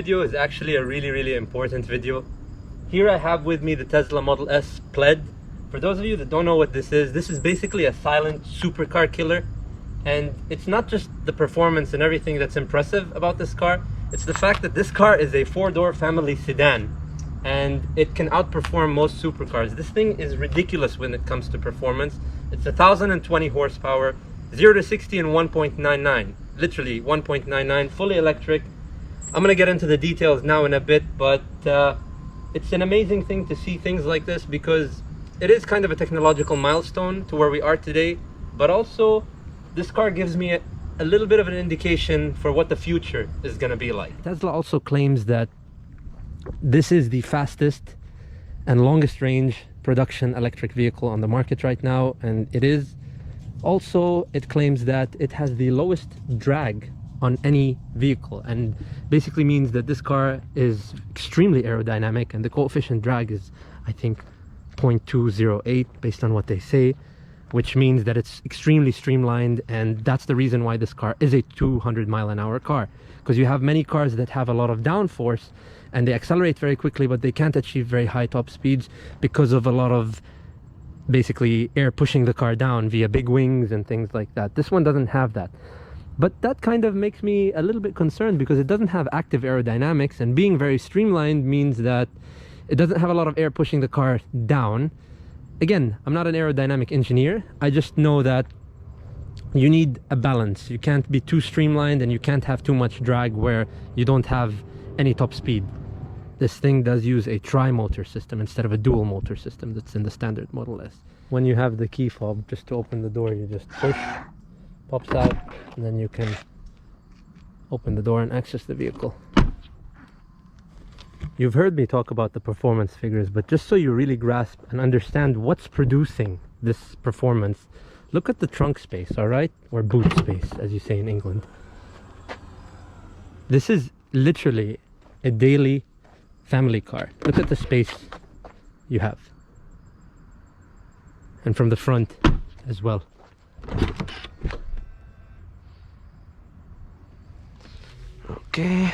video is actually a really important video. Here I have with me the Tesla Model S PLAID. For those of you that don't know what this is basically a silent supercar killer. And it's not just the performance and everything that's impressive about this car, it's the fact that this car is a 4-door family sedan and it can outperform most supercars. This thing is ridiculous when it comes to performance. It's 1,020 horsepower, 0 to 60 in 1.99, literally 1.99, fully electric. I'm gonna get into the details now in a bit, but it's an amazing thing to see things like this because it is kind of a technological milestone to where we are today, but also this car gives me a little bit of an indication for what the future is gonna be like. Tesla also claims that this is the fastest and longest range production electric vehicle on the market right now, and it is. Also, it claims that it has the lowest drag on any vehicle, and basically means that this car is extremely aerodynamic, and the coefficient drag is, I think, 0.208 based on what they say, which means that it's extremely streamlined, and that's the reason why this car is a 200-mile-an-hour car, because you have many cars that have a lot of downforce and they accelerate very quickly, but they can't achieve very high top speeds because of a lot of basically air pushing the car down via big wings and things like that. This one doesn't have that, but that kind of makes me a little bit concerned because it doesn't have active aerodynamics, and being very streamlined means that it doesn't have a lot of air pushing the car down. Again, I'm not an aerodynamic engineer, I just know that you need a balance. You can't be too streamlined and you can't have too much drag where you don't have any top speed. This thing does use a tri-motor system instead of a dual motor system that's in the standard Model S. When you have the key fob, just to open the door, you just push, pops out, and then you can open the door and access the vehicle. You've heard me talk about the performance figures, but just so you really grasp and understand what's producing this performance, look at the trunk space, all right? Or boot space, as you say in England. This is literally a daily family car. Look at the space you have. And from the front as well. Okay.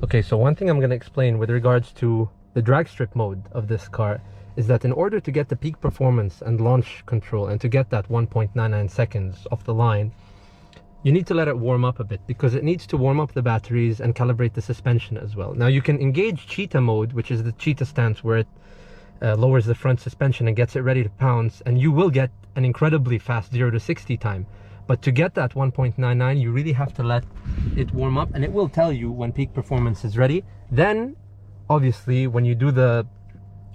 Okay, so one thing I'm going to explain with regards to the drag strip mode of this car is that in order to get the peak performance and launch control and to get that 1.99 seconds off the line, you need to let it warm up a bit because it needs to warm up the batteries and calibrate the suspension as well. Now you can engage Cheetah mode, which is the Cheetah stance where it lowers the front suspension and gets it ready to pounce, and you will get an incredibly fast 0 to 60 time. But to get that 1.99, you really have to let it warm up, and it will tell you when peak performance is ready. Then, obviously, when you do the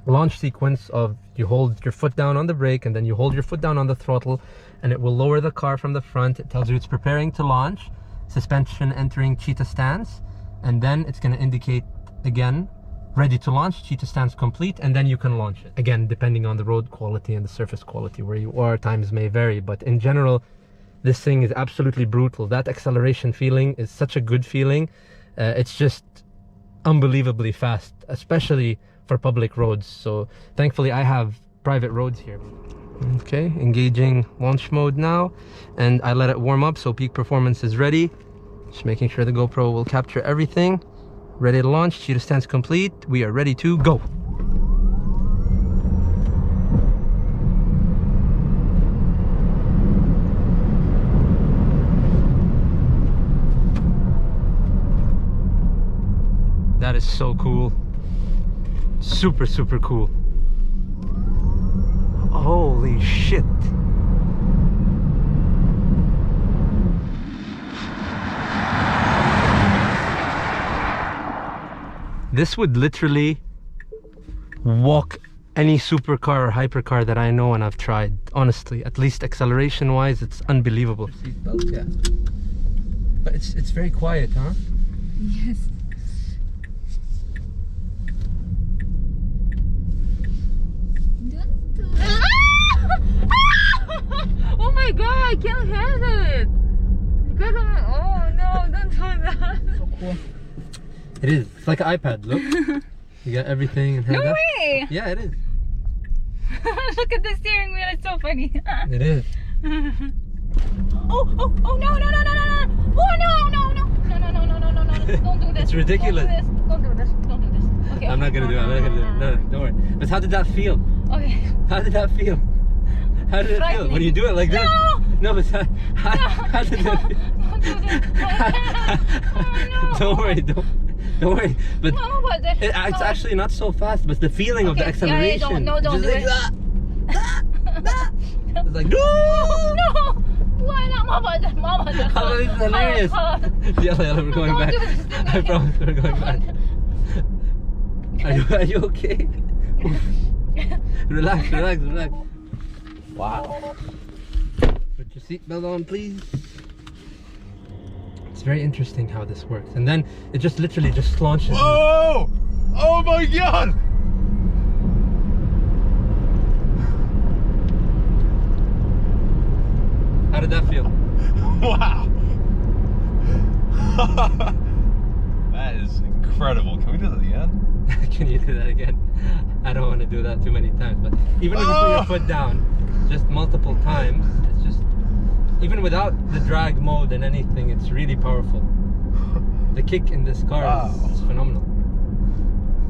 launch sequence of you hold your foot down on the brake and then you hold your foot down on the throttle, and it will lower the car from the front. It tells you it's preparing to launch, suspension entering Cheetah stance, and then it's going to indicate again, ready to launch, Cheetah stance complete, and then you can launch it. Again, depending on the road quality and the surface quality where you are, times may vary, but in general, this thing is absolutely brutal. That acceleration feeling is such a good feeling. It's just unbelievably fast, especially for public roads. So thankfully I have private roads here. Okay, engaging launch mode now, and I let it warm up so peak performance is ready. Just making sure the GoPro will capture everything. Ready to launch, Cheetah stance complete. We are ready to go. That is so cool. Super cool. Holy shit. This would literally walk any supercar or hypercar that I know and I've tried. Honestly, at least acceleration wise, it's unbelievable. Seatbelt, yeah. But it's very quiet, huh? Yes. Oh my god, I can't handle it! Because of my, oh no, don't do that! So cool. It is. It's like an iPad, look. You got everything and No way! Yeah, it is. Look at the steering wheel, it's so funny. It is. Oh, oh, oh, no, no, no, no, no, no. Oh, no, no, no. No, no, no, no, no, no, no. Don't do this. It's ridiculous. Don't do this. Don't do this. Okay. I'm not gonna do it. I'm not gonna do it. No, don't worry. But how did that feel? Okay. How did that feel? How did it feel? When you do it like this? No, but how did that feel? Don't do this. Oh, no. Don't worry, don't worry. But No, but it's actually not so fast, but the feeling of the acceleration. Yeah, don't do it. It's like, no! No! Why not, Mama? Mama, Oh, this is hilarious. Yeah, we're going back. I promise we're going back. Are you okay? Relax, relax, relax. Wow. Put your seatbelt on, please. It's very interesting how this works. And then it just literally just launches. Oh! Oh my god! How did that feel? Wow! That is incredible. Can we do that again? Can you do that again? I don't want to do that too many times, but even if you put your foot down just multiple times, it's just, even without the drag mode and anything, it's really powerful. The kick in this car is phenomenal.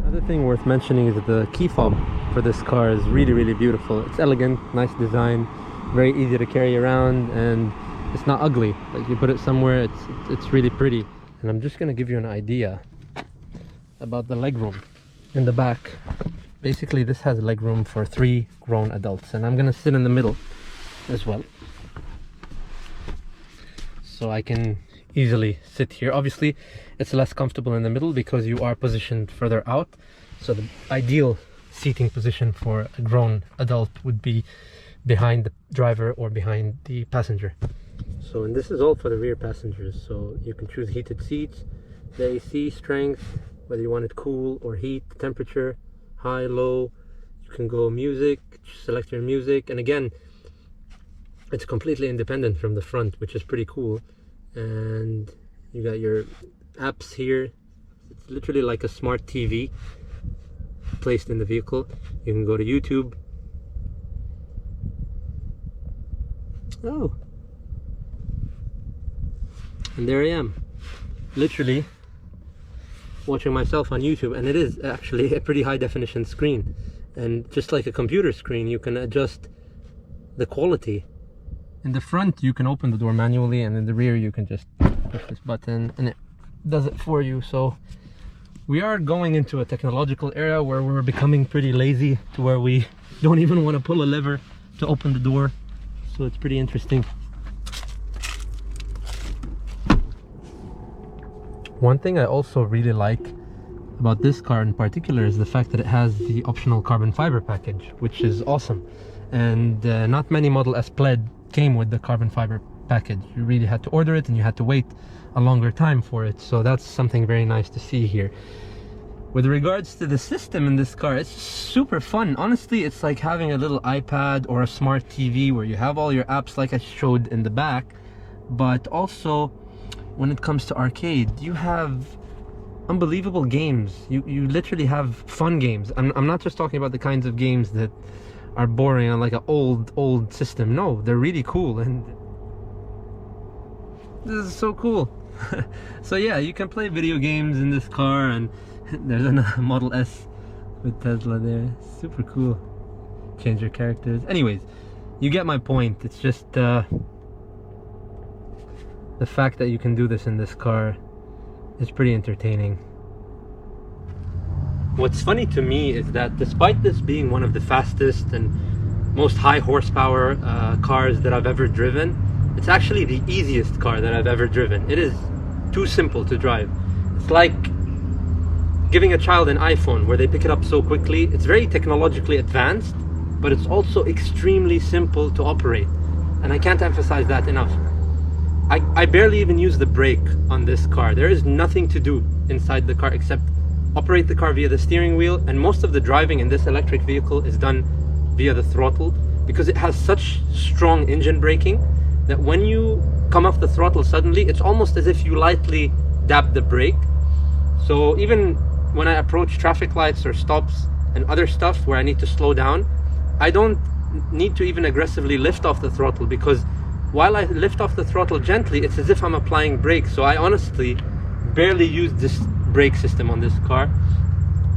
Another thing worth mentioning is that the key fob for this car is really, really beautiful. It's elegant, nice design, very easy to carry around, and it's not ugly. Like, you put it somewhere, it's really pretty. And I'm just gonna give you an idea about the legroom in the back. Basically, this has legroom for 3 grown adults, and I'm gonna sit in the middle as well, so I can easily sit here. Obviously, it's less comfortable in the middle because you are positioned further out, so the ideal seating position for a grown adult would be behind the driver or behind the passenger. So, and this is all for the rear passengers, so you can choose heated seats, the AC strength, whether you want it cool or heat, temperature, high, low. You can go music, select your music, and again, it's completely independent from the front, which is pretty cool. And you got your apps here. It's literally like a smart TV placed in the vehicle. You can go to YouTube. Oh, and there I am, literally watching myself on YouTube, and it is actually a pretty high definition screen, and just like a computer screen, you can adjust the quality. In the front you can open the door manually, and in the rear you can just push this button and it does it for you. So we are going into a technological era where we're becoming pretty lazy, to where we don't even want to pull a lever to open the door. So it's pretty interesting. One thing I also really like about this car in particular is the fact that it has the optional carbon fiber package, which is awesome. And not many Model S PLAID came with the carbon fiber package. You really had to order it, and you had to wait a longer time for it. So that's something very nice to see here. With regards to the system in this car, it's super fun. Honestly, it's like having a little iPad or a smart TV where you have all your apps like I showed in the back, but also when it comes to arcade, you have unbelievable games. You literally have fun games. I'm not just talking about the kinds of games that are boring on like an old system. No, they're really cool, and this is so cool. So yeah, you can play video games in this car, and there's another Model S with Tesla there. Super cool. Change your characters. Anyways, you get my point. It's just the fact that you can do this in this car is pretty entertaining. What's funny to me is that despite this being one of the fastest and most high horsepower cars that I've ever driven, it's actually the easiest car that I've ever driven. It is too simple to drive. It's like giving a child an iPhone where they pick it up so quickly. It's very technologically advanced, but it's also extremely simple to operate. And I can't emphasize that enough. I barely even use the brake on this car. There is nothing to do inside the car except operate the car via the steering wheel, and most of the driving in this electric vehicle is done via the throttle, because it has such strong engine braking that when you come off the throttle suddenly, it's almost as if you lightly dab the brake. So even when I approach traffic lights or stops and other stuff where I need to slow down, I don't need to even aggressively lift off the throttle, because while I lift off the throttle gently, it's as if I'm applying brakes. So I honestly barely use this brake system on this car,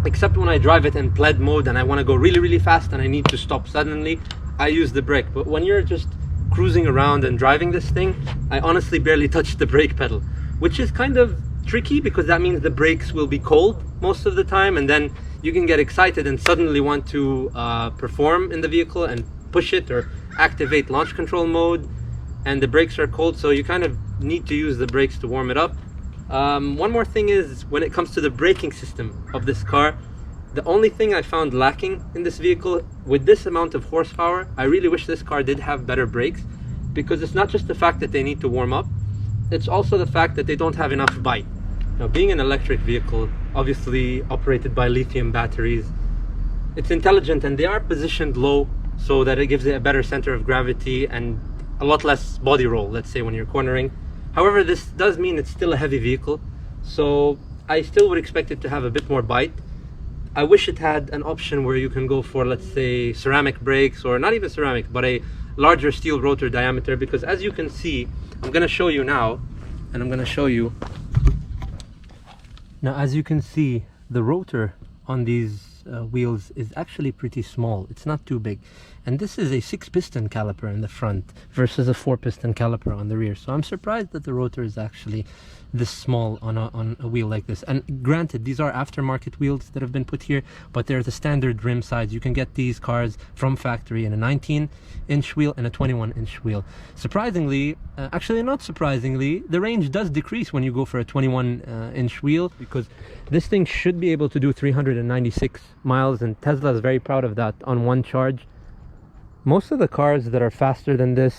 except when I drive it in plaid mode and I want to go really, really fast and I need to stop suddenly, I use the brake. But when you're just cruising around and driving this thing, I honestly barely touch the brake pedal, which is kind of tricky because that means the brakes will be cold most of the time, and then you can get excited and suddenly want to perform in the vehicle and push it or activate launch control mode, and the brakes are cold, so you kind of need to use the brakes to warm it up. One more thing is, when it comes to the braking system of this car, the only thing I found lacking in this vehicle, with this amount of horsepower, I really wish this car did have better brakes, because it's not just the fact that they need to warm up, it's also the fact that they don't have enough bite. Now, being an electric vehicle, obviously operated by lithium batteries, it's intelligent and they are positioned low so that it gives it a better center of gravity and a lot less body roll, let's say, when you're cornering. However, this does mean it's still a heavy vehicle, so I still would expect it to have a bit more bite. I wish it had an option where you can go for, let's say, ceramic brakes, or not even ceramic, but a larger steel rotor diameter, because as you can see, I'm going to show you now, and I'm going to show you. Now, as you can see, the rotor on these wheels is actually pretty small. It's not too big, and this is a 6-piston caliper in the front versus a 4-piston caliper on the rear, so I'm surprised that the rotor is actually this small on a wheel like this. And granted, these are aftermarket wheels that have been put here, but they're the standard rim size. You can get these cars from factory in a 19-inch wheel and a 21-inch wheel. Surprisingly, actually not surprisingly, the range does decrease when you go for a 21-inch wheel, because this thing should be able to do 396 miles, and Tesla is very proud of that on one charge. Most of the cars that are faster than this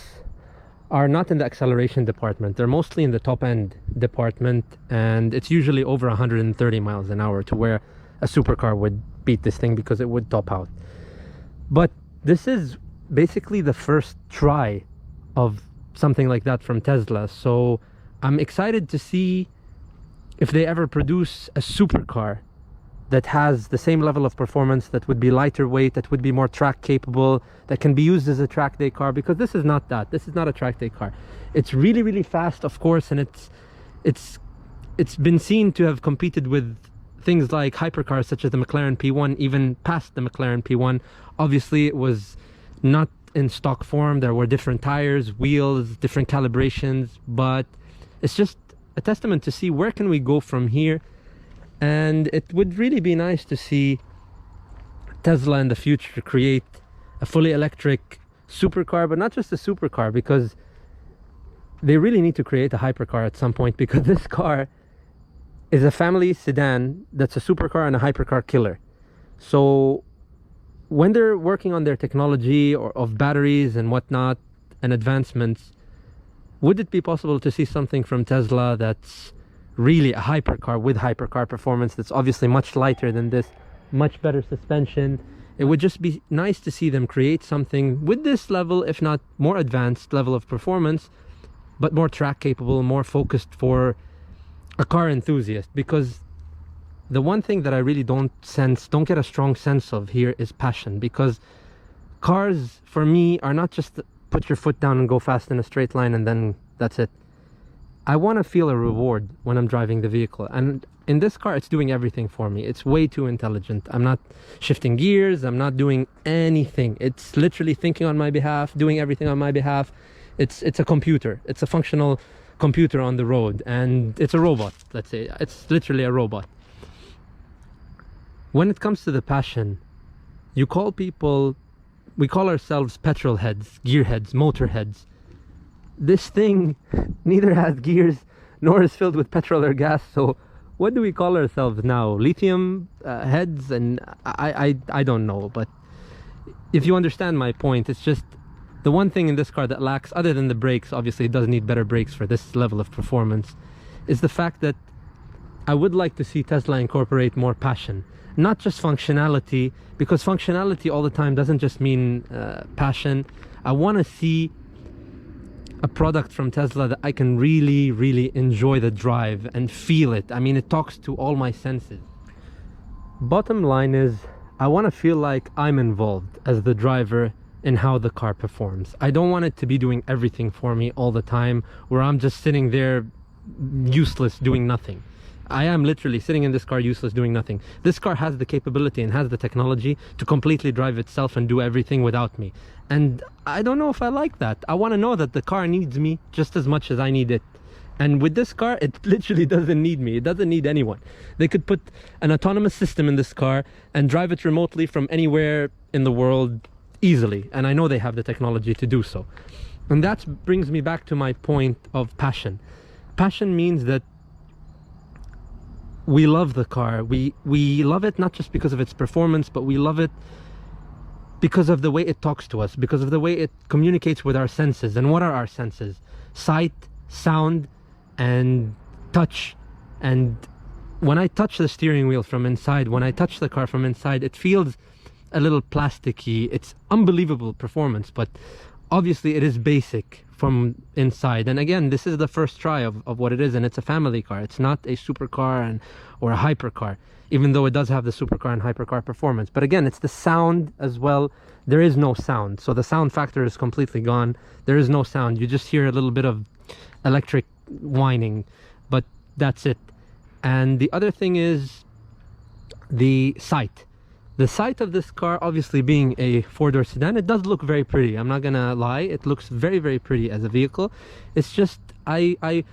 are not in the acceleration department. They're mostly in the top end department, and it's usually over 130 miles an hour, to where a supercar would beat this thing because it would top out. But this is basically the first try of something like that from Tesla, so I'm excited to see if they ever produce a supercar that has the same level of performance, that would be lighter weight, that would be more track capable, that can be used as a track day car, because this is not that. This is not a track day car. It's really, really fast, of course, and it's been seen to have competed with things like hypercars such as the McLaren P1, even past the McLaren P1. Obviously, it was not in stock form. There were different tires, wheels, different calibrations, but it's just a testament to see where can we go from here. And it would really be nice to see Tesla in the future create a fully electric supercar, but not just a supercar, because they really need to create a hypercar at some point, because this car is a family sedan that's a supercar and a hypercar killer. So when they're working on their technology or of batteries and whatnot and advancements, would it be possible to see something from Tesla that's really a hypercar with hypercar performance, that's obviously much lighter than this, much better suspension? It would just be nice to see them create something with this level, if not more advanced level of performance, but more track capable, more focused for a car enthusiast. Because the one thing that I really don't get a strong sense of here is passion, because cars for me are not just put your foot down and go fast in a straight line and then that's it. I want to feel a reward when I'm driving the vehicle, and in this car it's doing everything for me. It's way too intelligent. I'm not shifting gears, I'm not doing anything. It's literally thinking on my behalf, doing everything on my behalf. It's a computer. It's a functional computer on the road, and it's a robot. Let's say it's literally a robot. When it comes to the passion, we call ourselves petrol heads, gear heads, motor heads. This thing neither has gears nor is filled with petrol or gas, so what do we call ourselves now? Lithium heads? And I don't know, but if you understand my point, it's just the one thing in this car that lacks, other than the brakes, obviously it does need better brakes for this level of performance, is the fact that I would like to see Tesla incorporate more passion, not just functionality, because functionality all the time doesn't just mean passion. I want to see a product from Tesla that I can really, really enjoy the drive and feel it. I mean, it talks to all my senses. Bottom line is, I want to feel like I'm involved as the driver in how the car performs. I don't want it to be doing everything for me all the time, where I'm just sitting there useless doing nothing. I am literally sitting in this car useless doing nothing. This car has the capability and has the technology to completely drive itself and do everything without me. And I don't know if I like that. I want to know that the car needs me just as much as I need it. And with this car, it literally doesn't need me. It doesn't need anyone. They could put an autonomous system in this car and drive it remotely from anywhere in the world easily. And I know they have the technology to do so. And that brings me back to my point of passion. Passion means that we love the car. We love it not just because of its performance, but we love it because of the way it talks to us, because of the way it communicates with our senses. And what are our senses? Sight, sound, and touch. And when I touch the steering wheel from inside, when I touch the car from inside, it feels a little plasticky. It's unbelievable performance, but obviously it is basic from inside. And again, this is the first try of what it is, and it's a family car. It's not a supercar or a hypercar, even though it does have the supercar and hypercar performance. But again, it's the sound as well. There is no sound, so the sound factor is completely gone. There is no sound. You just hear a little bit of electric whining, but that's it. And the other thing is the sight. The sight of this car, obviously being a four-door sedan, it does look very pretty. I'm not gonna lie, it looks very, very pretty as a vehicle. It's just I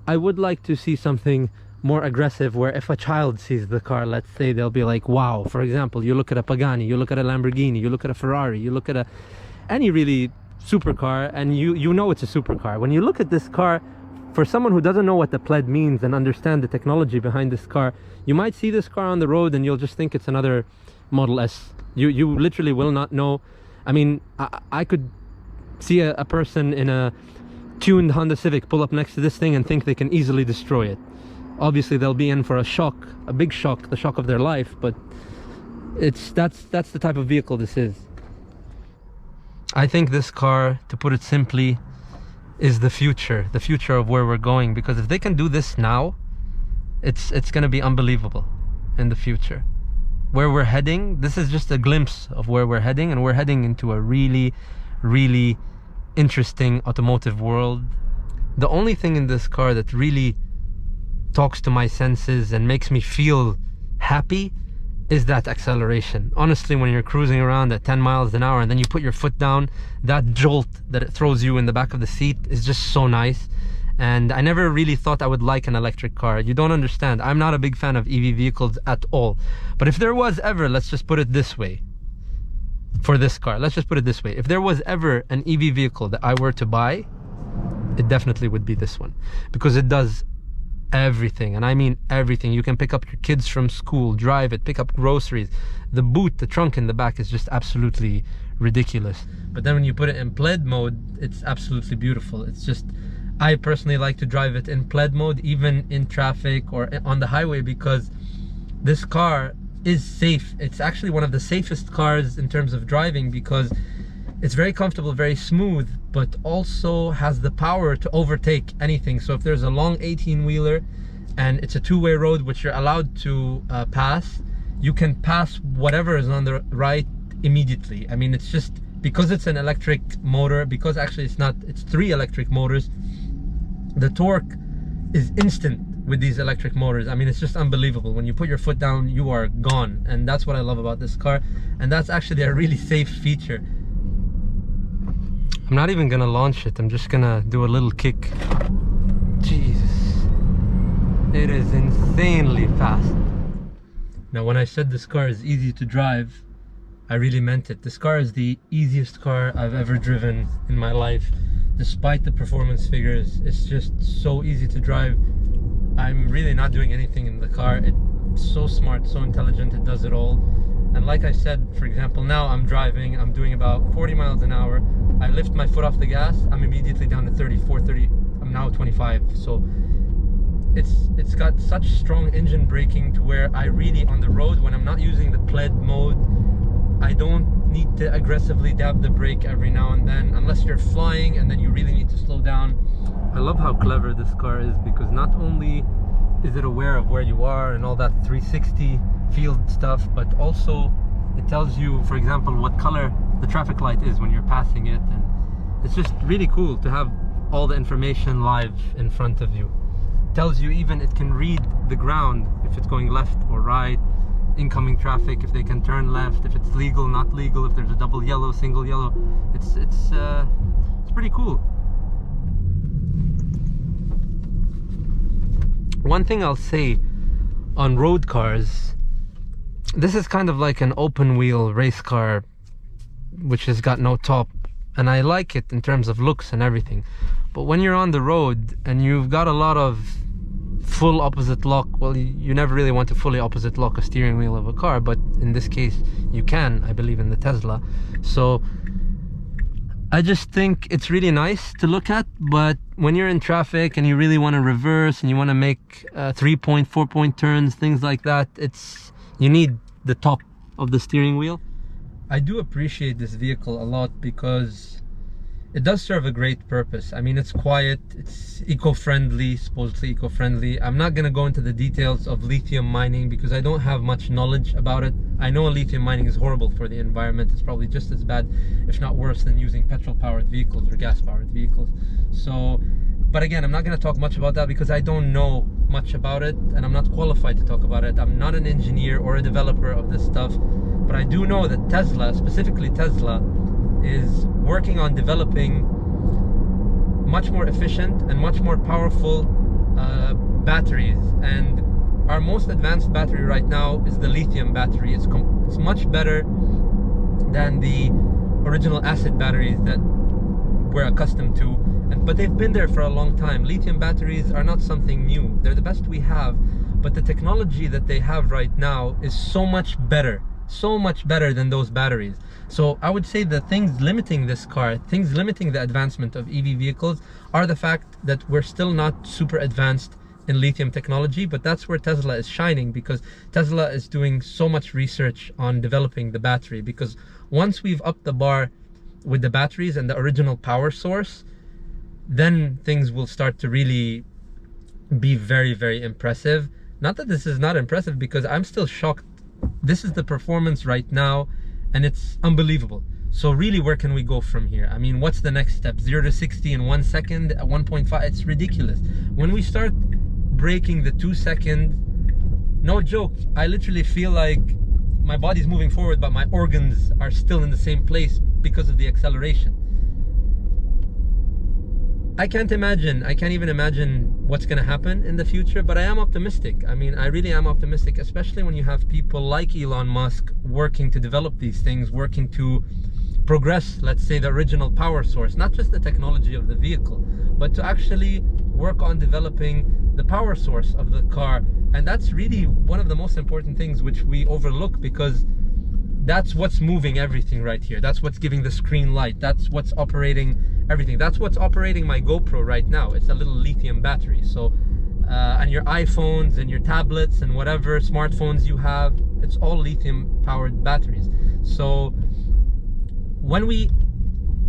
would like to see something more aggressive, where if a child sees the car, let's say, they'll be like, wow. For example, you look at a Pagani, you look at a Lamborghini, you look at a Ferrari, you look at any really supercar, and you know it's a supercar. When you look at this car, for someone who doesn't know what the PLAID means and understand the technology behind this car, you might see this car on the road and you'll just think it's another Model S. You literally will not know. I mean, I could see a person in a tuned Honda Civic pull up next to this thing and think they can easily destroy it. Obviously they'll be in for a shock, a big shock, the shock of their life, but that's the type of vehicle this is. I think this car, to put it simply, is the future of where we're going, because if they can do this now, it's going to be unbelievable in the future. Where we're heading, this is just a glimpse of where we're heading, and we're heading into a really, really interesting automotive world. The only thing in this car that really talks to my senses and makes me feel happy is that acceleration. Honestly, when you're cruising around at 10 miles an hour and then you put your foot down, that jolt that it throws you in the back of the seat is just so nice. And I never really thought I would like an electric car. You don't understand. I'm not a big fan of EV vehicles at all. But if there was ever, let's just put it this way, for this car, let's just put it this way. If there was ever an EV vehicle that I were to buy, it definitely would be this one. Because it does everything, and I mean everything. You can pick up your kids from school, drive it, pick up groceries. The boot, the trunk in the back is just absolutely ridiculous. But then when you put it in PLAID mode, it's absolutely beautiful. It's just, I personally like to drive it in PLAID mode, even in traffic or on the highway, because this car is safe. It's actually one of the safest cars in terms of driving, because it's very comfortable, very smooth, but also has the power to overtake anything. So if there's a long 18-wheeler and it's a two-way road which you're allowed to pass, you can pass whatever is on the right immediately. I mean, it's just because it's an electric motor, because actually it's not, it's 3 electric motors, the torque is instant with these electric motors. I mean, it's just unbelievable. When you put your foot down, you are gone. And that's what I love about this car. And that's actually a really safe feature. I'm not even gonna launch it. I'm just gonna do a little kick. Jesus, it is insanely fast. Now, when I said this car is easy to drive, I really meant it. This car is the easiest car I've ever driven in my life. Despite the performance figures, it's just so easy to drive. I'm really not doing anything in the car. It's so smart, so intelligent, it does it all. And like I said, for example, now I'm driving, I'm doing about 40 miles an hour. I lift my foot off the gas, I'm immediately down to 34, 30, I'm now 25. So it's got such strong engine braking to where I really, on the road, when I'm not using the PLAID mode, I don't need to aggressively dab the brake every now and then, unless you're flying and then you really need to slow down. I love how clever this car is, because not only is it aware of where you are and all that 360 field stuff, but also It tells you, for example, what color the traffic light is when you're passing it, and it's just really cool to have all the information live in front of you. It tells you even, it can read the ground if it's going left or right, incoming traffic, if they can turn left, if it's legal, not legal, if there's a double yellow, single yellow. It's pretty cool. One thing I'll say on road cars, this is kind of like an open wheel race car which has got no top, and I like it in terms of looks and everything, but when you're on the road and you've got a lot of full opposite lock, well, you never really want to fully opposite lock a steering wheel of a car, but in this case you can, I believe, in the Tesla. So I just think it's really nice to look at, but when you're in traffic and you really want to reverse and you want to make 3-point, 4-point turns, things like that, you need the top of the steering wheel. I do appreciate this vehicle a lot because it does serve a great purpose. I mean, it's quiet, it's eco-friendly, supposedly eco-friendly. I'm not going to go into the details of lithium mining because I don't have much knowledge about it. I know lithium mining is horrible for the environment. It's probably just as bad, if not worse, than using petrol-powered vehicles or gas-powered vehicles. So, but again, I'm not going to talk much about that because I don't know much about it and I'm not qualified to talk about it. I'm not an engineer or a developer of this stuff, but I do know that Tesla, specifically Tesla, is working on developing much more efficient and much more powerful batteries, and our most advanced battery right now is the lithium battery. It's much better than the original acid batteries that we're accustomed to, but they've been there for a long time. Lithium batteries are not something new, they're the best we have, but the technology that they have right now is so much better than those batteries. So I would say the things limiting this car, things limiting the advancement of EV vehicles, are the fact that we're still not super advanced in lithium technology, but that's where Tesla is shining, because Tesla is doing so much research on developing the battery, because once we've upped the bar with the batteries and the original power source, then things will start to really be very, very impressive. Not that this is not impressive, because I'm still shocked. This is the performance right now and it's unbelievable. So really, where can we go from here? I mean, what's the next step? 0 to 60 in 1 second at 1.5? It's ridiculous. When we start breaking the 2 second, no joke, I literally feel like my body's moving forward but my organs are still in the same place because of the acceleration. I can't even imagine what's going to happen in the future, but I am optimistic. I mean, I really am optimistic, especially when you have people like Elon Musk working to develop these things, working to progress, let's say, the original power source, not just the technology of the vehicle, but to actually work on developing the power source of the car. And that's really one of the most important things which we overlook, because that's what's moving everything right here. That's what's giving the screen light. That's what's operating everything. That's what's operating my GoPro right now. It's a little lithium battery. So and your iPhones and your tablets and whatever smartphones you have, it's all lithium powered batteries. So when we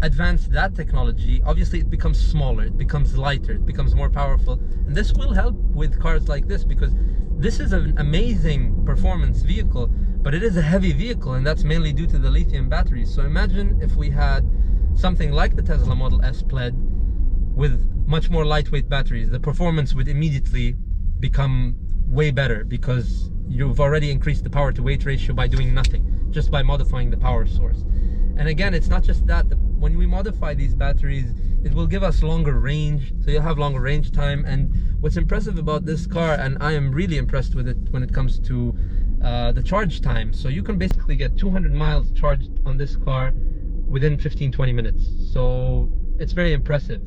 advance that technology, obviously it becomes smaller, it becomes lighter, it becomes more powerful, and this will help with cars like this, because this is an amazing performance vehicle, but it is a heavy vehicle, and that's mainly due to the lithium batteries. So imagine if we had something like the Tesla Model S PLAID with much more lightweight batteries. The performance would immediately become way better, because you've already increased the power to weight ratio by doing nothing, just by modifying the power source. And again, it's not just that. When we modify these batteries, it will give us longer range, so you'll have longer range time. And what's impressive about this car, and I am really impressed with it when it comes to the charge time, so you can basically get 200 miles charged on this car within 15-20 minutes. So it's very impressive.